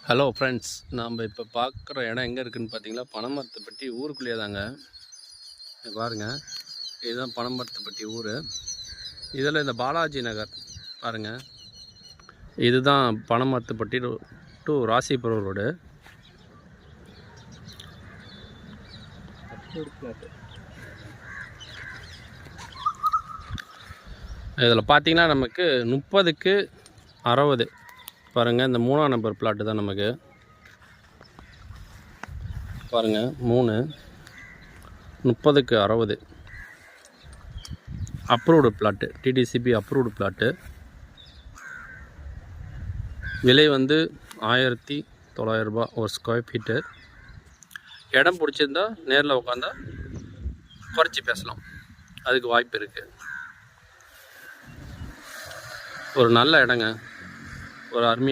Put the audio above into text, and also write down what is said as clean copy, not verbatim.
Hello friends, நாம் இப்போ பார்க்குற இடம் எங்கே இருக்குதுன்னு பார்த்தீங்களா, பனமரத்துப்பட்டி ஊருக்குள்ளேயே தாங்க. பாருங்கள், இதுதான் பனமரத்துப்பட்டி ஊர். இதில் இந்த பாலாஜி நகர் பாருங்கள், இதுதான் பனமரத்துப்பட்டி டு ராசிபுரம் ரோடு. இதில் பார்த்தீங்கன்னா நமக்கு 30க்கு 60 பாருங்கள். இந்த 3ஆம் நம்பர் பிளாட்டு தான் நமக்கு. பாருங்கள், 3 30க்கு 60 approved plot, DTCP approved plot. விலை வந்து 1900 ரூபா ஒரு ஸ்கொயர் ஃபீட்டு. இடம் பிடிச்சிருந்தா நேரில் உட்காந்தா குறைச்சி பேசலாம், அதுக்கு வாய்ப்பு இருக்குது. ஒரு நல்ல இடங்க, ஒரு அருமையான